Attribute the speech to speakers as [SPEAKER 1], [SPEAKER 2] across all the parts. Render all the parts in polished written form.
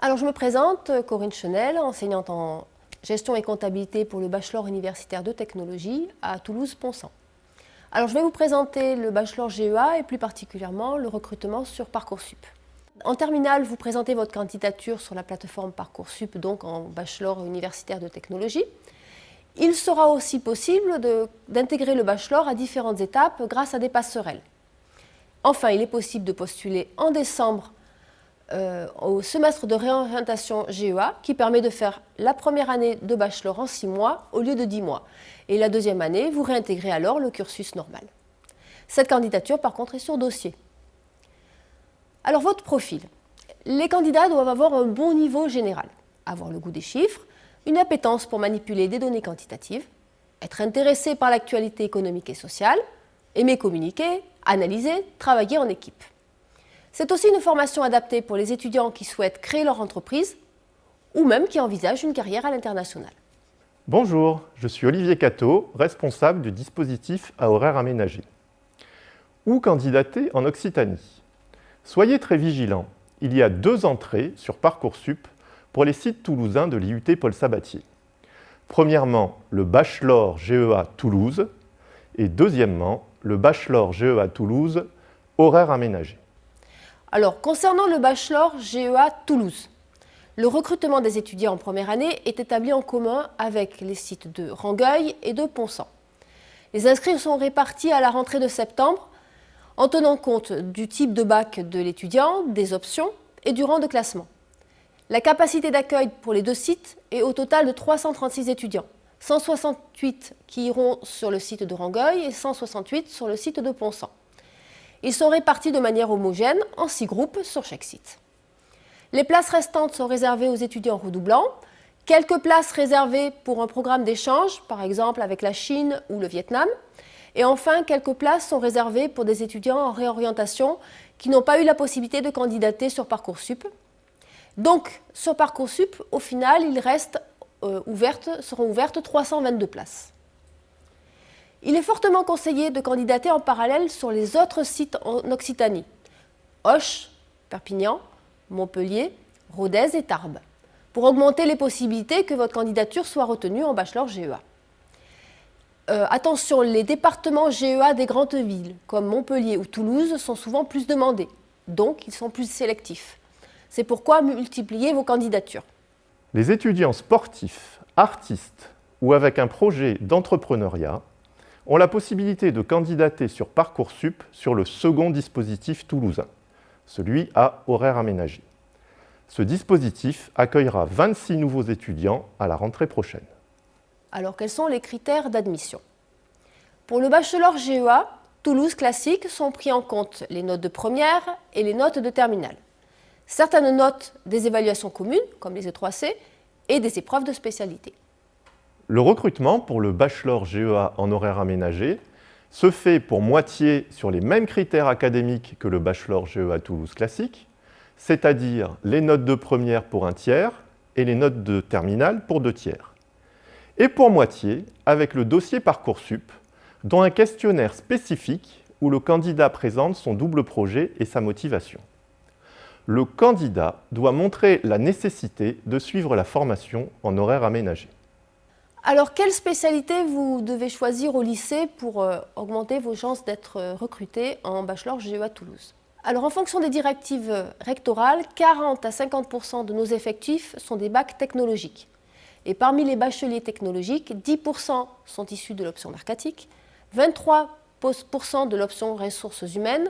[SPEAKER 1] Alors je me présente, Corinne Chenel, enseignante en gestion et comptabilité pour le bachelor universitaire de technologie à Toulouse-Ponsant. Alors je vais vous présenter le bachelor GEA et plus particulièrement le recrutement sur Parcoursup. En terminale, vous présentez votre candidature sur la plateforme Parcoursup, donc en bachelor universitaire de technologie. Il sera aussi possible d'intégrer le bachelor à différentes étapes grâce à des passerelles. Enfin, il est possible de postuler en décembre au semestre de réorientation GEA qui permet de faire la première année de bachelor en 6 mois au lieu de 10 mois. Et la deuxième année, vous réintégrez alors le cursus normal. Cette candidature, par contre, est sur dossier. Alors, votre profil. Les candidats doivent avoir un bon niveau général, avoir le goût des chiffres, une appétence pour manipuler des données quantitatives, être intéressé par l'actualité économique et sociale, aimer communiquer, analyser, travailler en équipe. C'est aussi une formation adaptée pour les étudiants qui souhaitent créer leur entreprise ou même qui envisagent une carrière à l'international.
[SPEAKER 2] Bonjour, je suis Olivier Cateau, responsable du dispositif à horaires aménagés. Où candidater en Occitanie? Soyez très vigilants, il y a 2 entrées sur Parcoursup pour les sites toulousains de l'IUT Paul Sabatier. Premièrement, le bachelor GEA Toulouse et deuxièmement, le bachelor GEA Toulouse horaires aménagés.
[SPEAKER 1] Alors, concernant le bachelor GEA Toulouse, le recrutement des étudiants en première année est établi en commun avec les sites de Rangueil et de Ponsant. Les inscrits sont répartis à la rentrée de septembre en tenant compte du type de bac de l'étudiant, des options et du rang de classement. La capacité d'accueil pour les 2 sites est au total de 336 étudiants, 168 qui iront sur le site de Rangueil et 168 sur le site de Ponsant. Ils sont répartis de manière homogène en 6 groupes sur chaque site. Les places restantes sont réservées aux étudiants redoublants, quelques places réservées pour un programme d'échange, par exemple avec la Chine ou le Vietnam, et enfin quelques places sont réservées pour des étudiants en réorientation qui n'ont pas eu la possibilité de candidater sur Parcoursup. Donc sur Parcoursup, au final, seront ouvertes 322 places. Il est fortement conseillé de candidater en parallèle sur les autres sites en Occitanie, Auch, Perpignan, Montpellier, Rodez et Tarbes, pour augmenter les possibilités que votre candidature soit retenue en bachelor GEA. Attention, les départements GEA des grandes villes, comme Montpellier ou Toulouse, sont souvent plus demandés, donc ils sont plus sélectifs. C'est pourquoi multipliez vos candidatures.
[SPEAKER 2] Les étudiants sportifs, artistes ou avec un projet d'entrepreneuriat ont la possibilité de candidater sur Parcoursup sur le second dispositif toulousain, celui à horaires aménagés. Ce dispositif accueillera 26 nouveaux étudiants à la rentrée prochaine.
[SPEAKER 1] Alors, quels sont les critères d'admission? Pour le bachelor GEA, Toulouse classique sont pris en compte les notes de première et les notes de terminale. Certaines notes des évaluations communes, comme les E3C, et des épreuves de spécialité.
[SPEAKER 2] Le recrutement pour le bachelor GEA en horaires aménagés se fait pour moitié sur les mêmes critères académiques que le bachelor GEA Toulouse classique, c'est-à-dire les notes de première pour 1/3 et les notes de terminale pour 2/3. Et pour moitié avec le dossier Parcoursup, dont un questionnaire spécifique où le candidat présente son double projet et sa motivation. Le candidat doit montrer la nécessité de suivre la formation en horaires aménagés.
[SPEAKER 1] Alors, quelle spécialité vous devez choisir au lycée pour augmenter vos chances d'être recruté en bachelor GEA Toulouse? Alors, en fonction des directives rectorales, 40 à 50% de nos effectifs sont des bacs technologiques. Et parmi les bacheliers technologiques, 10% sont issus de l'option mercatique, 23% de l'option ressources humaines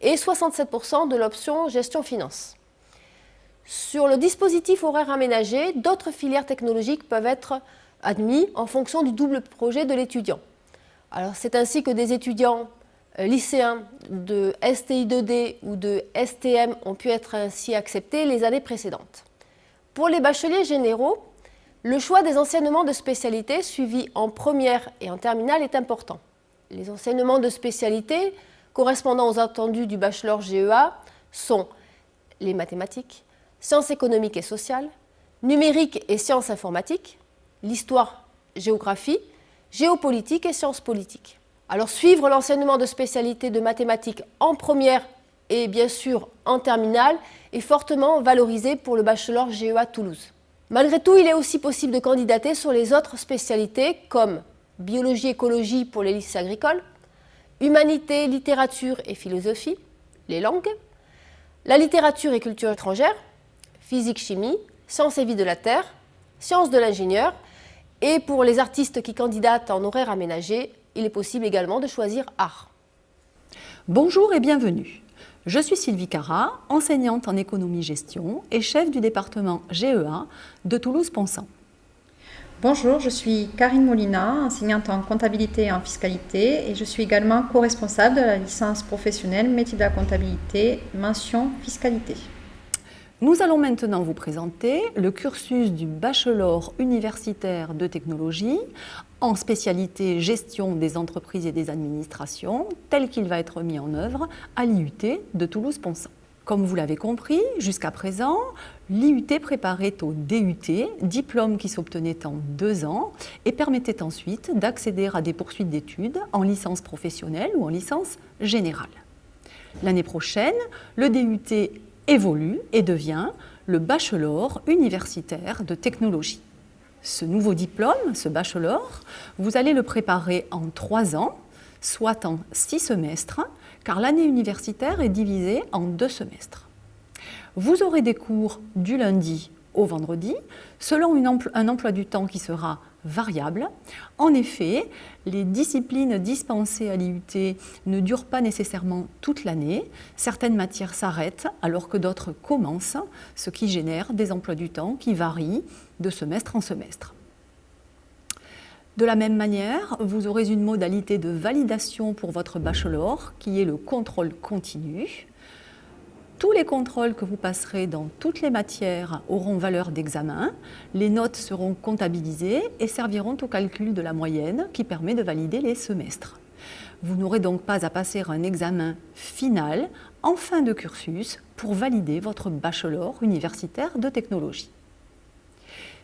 [SPEAKER 1] et 67% de l'option gestion-finance. Sur le dispositif horaire aménagé, d'autres filières technologiques peuvent être admis en fonction du double projet de l'étudiant. Alors, c'est ainsi que des étudiants lycéens de STI 2D ou de STM ont pu être ainsi acceptés les années précédentes. Pour les bacheliers généraux, le choix des enseignements de spécialité suivis en première et en terminale est important. Les enseignements de spécialité correspondant aux attendus du bachelor GEA sont les mathématiques, sciences économiques et sociales, numérique et sciences informatiques, l'histoire, géographie, géopolitique et sciences politiques. Alors suivre l'enseignement de spécialité de mathématiques en première et bien sûr en terminale est fortement valorisé pour le bachelor GEA Toulouse. Malgré tout, il est aussi possible de candidater sur les autres spécialités comme biologie-écologie pour les lycées agricoles, humanité, littérature et philosophie, les langues, la littérature et culture étrangère, physique-chimie, sciences et vie de la Terre, sciences de l'ingénieur, et pour les artistes qui candidatent en horaire aménagé, il est possible également de choisir art.
[SPEAKER 3] Bonjour et bienvenue. Je suis Sylvie Carrat, enseignante en économie-gestion et chef du département GEA de Toulouse-Ponsant.
[SPEAKER 4] Bonjour, je suis Karine Molina, enseignante en comptabilité et en fiscalité et je suis également co-responsable de la licence professionnelle métier de la comptabilité, mention fiscalité.
[SPEAKER 3] Nous allons maintenant vous présenter le cursus du bachelor universitaire de technologie en spécialité gestion des entreprises et des administrations, tel qu'il va être mis en œuvre à l'IUT de Toulouse-Ponsant. Comme vous l'avez compris, jusqu'à présent, l'IUT préparait au DUT, diplôme qui s'obtenait en 2 ans et permettait ensuite d'accéder à des poursuites d'études en licence professionnelle ou en licence générale. L'année prochaine, le DUT évolue et devient le bachelor universitaire de technologie. Ce nouveau diplôme, ce bachelor, vous allez le préparer en 3 ans, soit en 6 semestres, car l'année universitaire est divisée en 2 semestres. Vous aurez des cours du lundi au vendredi, selon un emploi du temps qui sera variable. En effet, les disciplines dispensées à l'IUT ne durent pas nécessairement toute l'année. Certaines matières s'arrêtent alors que d'autres commencent, ce qui génère des emplois du temps qui varient de semestre en semestre. De la même manière, vous aurez une modalité de validation pour votre bachelor qui est le contrôle continu. Tous les contrôles que vous passerez dans toutes les matières auront valeur d'examen. Les notes seront comptabilisées et serviront au calcul de la moyenne qui permet de valider les semestres. Vous n'aurez donc pas à passer un examen final en fin de cursus pour valider votre bachelor universitaire de technologie.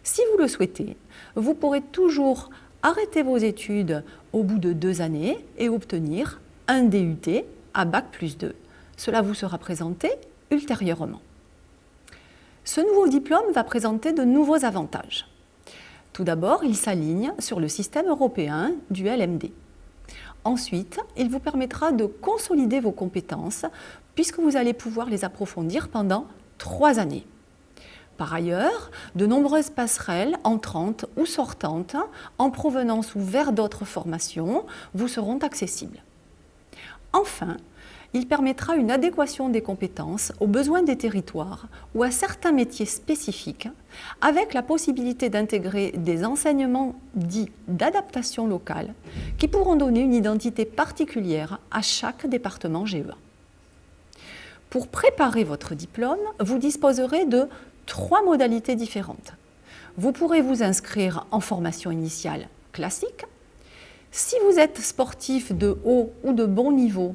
[SPEAKER 3] Si vous le souhaitez, vous pourrez toujours arrêter vos études au bout de 2 années et obtenir un DUT à Bac+2. Cela vous sera présenté ultérieurement. Ce nouveau diplôme va présenter de nouveaux avantages. Tout d'abord, il s'aligne sur le système européen du LMD. Ensuite, il vous permettra de consolider vos compétences puisque vous allez pouvoir les approfondir pendant 3 années. Par ailleurs, de nombreuses passerelles entrantes ou sortantes en provenance ou vers d'autres formations vous seront accessibles. Enfin, il permettra une adéquation des compétences aux besoins des territoires ou à certains métiers spécifiques, avec la possibilité d'intégrer des enseignements dits d'adaptation locale qui pourront donner une identité particulière à chaque département GEA. Pour préparer votre diplôme, vous disposerez de 3 modalités différentes. Vous pourrez vous inscrire en formation initiale classique. Si vous êtes sportif de haut ou de bon niveau,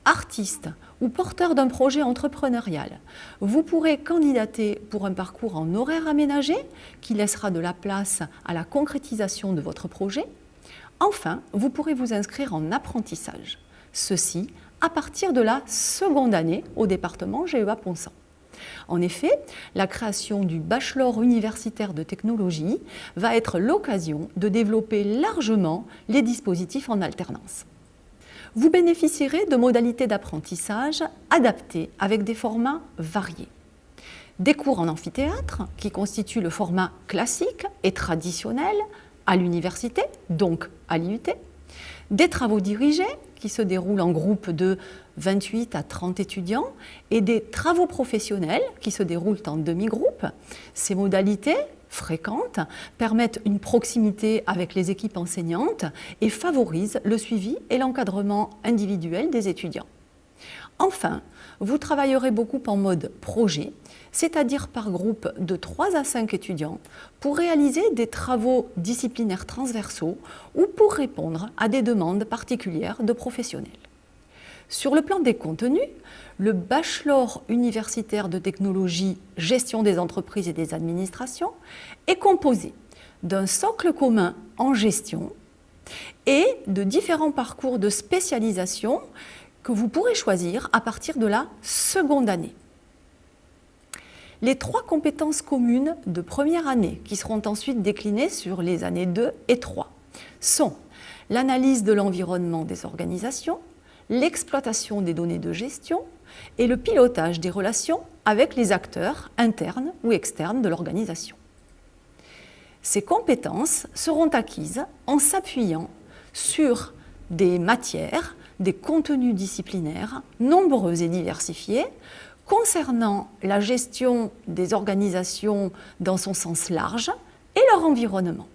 [SPEAKER 3] artiste ou porteur d'un projet entrepreneurial, vous pourrez candidater pour un parcours en horaire aménagé qui laissera de la place à la concrétisation de votre projet. Enfin, vous pourrez vous inscrire en apprentissage. Ceci à partir de la seconde année au département GEA Ponsant. En effet, la création du bachelor universitaire de technologie va être l'occasion de développer largement les dispositifs en alternance. Vous bénéficierez de modalités d'apprentissage adaptées avec des formats variés. Des cours en amphithéâtre, qui constituent le format classique et traditionnel à l'université, donc à l'IUT. Des travaux dirigés, qui se déroulent en groupe de 28 à 30 étudiants, et des travaux professionnels, qui se déroulent en demi-groupe. Ces modalités fréquentes permettent une proximité avec les équipes enseignantes et favorisent le suivi et l'encadrement individuel des étudiants. Enfin, vous travaillerez beaucoup en mode projet, c'est-à-dire par groupe de 3 à 5 étudiants, pour réaliser des travaux disciplinaires transversaux ou pour répondre à des demandes particulières de professionnels. Sur le plan des contenus, le bachelor universitaire de technologie gestion des entreprises et des administrations est composé d'un socle commun en gestion et de différents parcours de spécialisation que vous pourrez choisir à partir de la seconde année. Les 3 compétences communes de première année, qui seront ensuite déclinées sur les années 2 et 3, sont l'analyse de l'environnement des organisations, l'exploitation des données de gestion et le pilotage des relations avec les acteurs internes ou externes de l'organisation. Ces compétences seront acquises en s'appuyant sur des matières, des contenus disciplinaires nombreux et diversifiés concernant la gestion des organisations dans son sens large et leur environnement.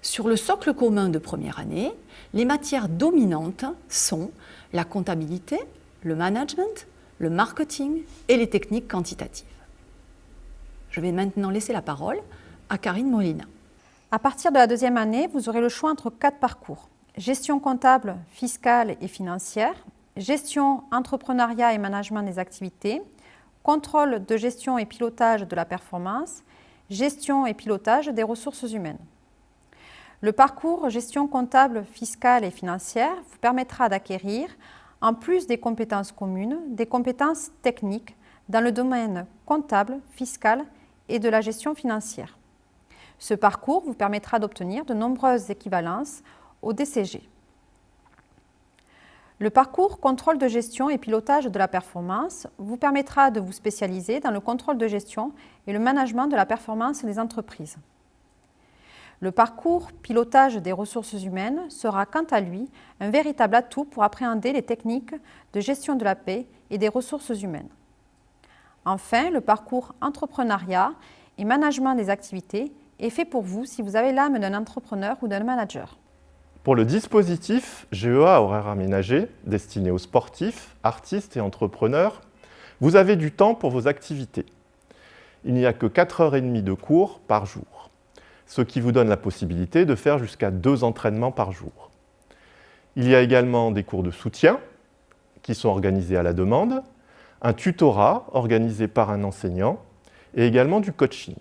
[SPEAKER 3] Sur le socle commun de première année, les matières dominantes sont la comptabilité, le management, le marketing et les techniques quantitatives. Je vais maintenant laisser la parole à Karine Molina.
[SPEAKER 4] À partir de la deuxième année, vous aurez le choix entre 4 parcours. Gestion comptable, fiscale et financière, gestion, entrepreneuriat et management des activités, contrôle de gestion et pilotage de la performance, gestion et pilotage des ressources humaines. Le parcours gestion comptable, fiscale et financière vous permettra d'acquérir, en plus des compétences communes, des compétences techniques dans le domaine comptable, fiscal et de la gestion financière. Ce parcours vous permettra d'obtenir de nombreuses équivalences au DCG. Le parcours contrôle de gestion et pilotage de la performance vous permettra de vous spécialiser dans le contrôle de gestion et le management de la performance des entreprises. Le parcours pilotage des ressources humaines sera quant à lui un véritable atout pour appréhender les techniques de gestion de la paie et des ressources humaines. Enfin, le parcours entrepreneuriat et management des activités est fait pour vous si vous avez l'âme d'un entrepreneur ou d'un manager.
[SPEAKER 2] Pour le dispositif GEA horaire aménagé, destiné aux sportifs, artistes et entrepreneurs, vous avez du temps pour vos activités. Il n'y a que 4h30 de cours par jour, ce qui vous donne la possibilité de faire jusqu'à 2 entraînements par jour. Il y a également des cours de soutien qui sont organisés à la demande, un tutorat organisé par un enseignant et également du coaching.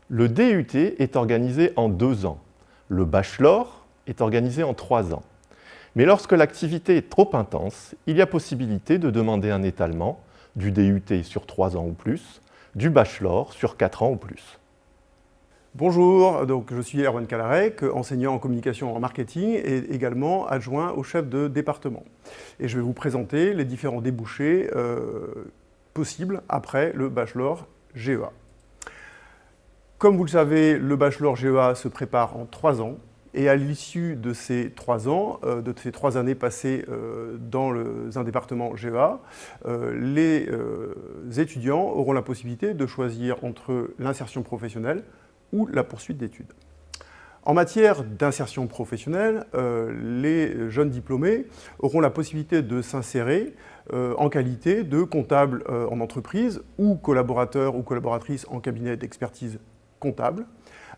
[SPEAKER 2] Le DUT est organisé en 2 ans. Le bachelor est organisé en 3 ans. Mais lorsque l'activité est trop intense, il y a possibilité de demander un étalement du DUT sur 3 ans ou plus, du bachelor sur 4 ans ou plus.
[SPEAKER 5] Bonjour, donc je suis Erwan Kalarek, enseignant en communication en marketing et également adjoint au chef de département. Et je vais vous présenter les différents débouchés possibles après le bachelor GEA. Comme vous le savez, le bachelor GEA se prépare en 3 ans et à l'issue de ces 3 ans, de ces 3 années passées dans un département GEA, les étudiants auront la possibilité de choisir entre l'insertion professionnelle ou la poursuite d'études. En matière d'insertion professionnelle, les jeunes diplômés auront la possibilité de s'insérer en qualité de comptable en entreprise ou collaborateur ou collaboratrice en cabinet d'expertise comptable,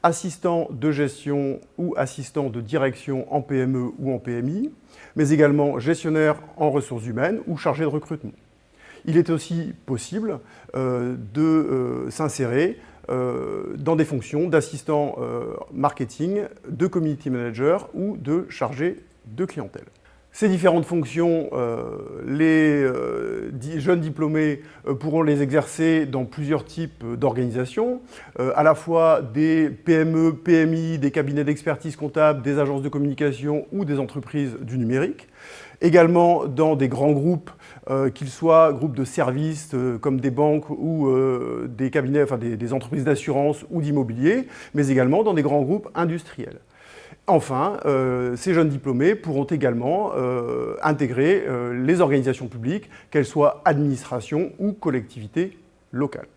[SPEAKER 5] assistant de gestion ou assistant de direction en PME ou en PMI, mais également gestionnaire en ressources humaines ou chargé de recrutement. Il est aussi possible de s'insérer dans des fonctions d'assistant marketing, de community manager ou de chargé de clientèle. Ces différentes fonctions, les jeunes diplômés pourront les exercer dans plusieurs types d'organisations, à la fois des PME, PMI, des cabinets d'expertise comptable, des agences de communication ou des entreprises du numérique. Également dans des grands groupes, qu'ils soient groupes de services comme des banques ou des cabinets, enfin des entreprises d'assurance ou d'immobilier, mais également dans des grands groupes industriels. Enfin, ces jeunes diplômés pourront également intégrer les organisations publiques, qu'elles soient administration ou collectivités locales.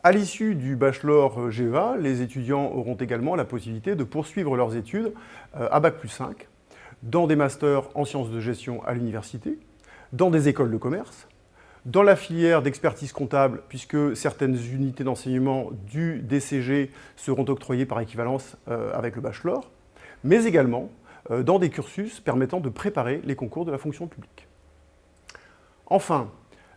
[SPEAKER 5] À l'issue du bachelor GEA, les étudiants auront également la possibilité de poursuivre leurs études à Bac+5 dans des masters en sciences de gestion à l'université, dans des écoles de commerce, dans la filière d'expertise comptable, puisque certaines unités d'enseignement du DCG seront octroyées par équivalence avec le bachelor, mais également dans des cursus permettant de préparer les concours de la fonction publique. Enfin,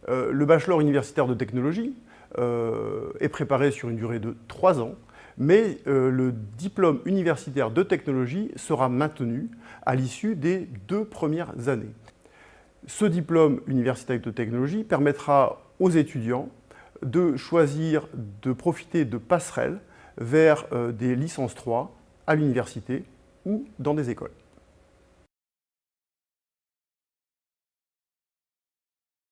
[SPEAKER 5] le bachelor universitaire de technologie est préparé sur une durée de 3 ans, mais le diplôme universitaire de technologie sera maintenu à l'issue des 2 premières années. Ce diplôme universitaire de technologie permettra aux étudiants de choisir de profiter de passerelles vers des licences 3 à l'université ou dans des écoles.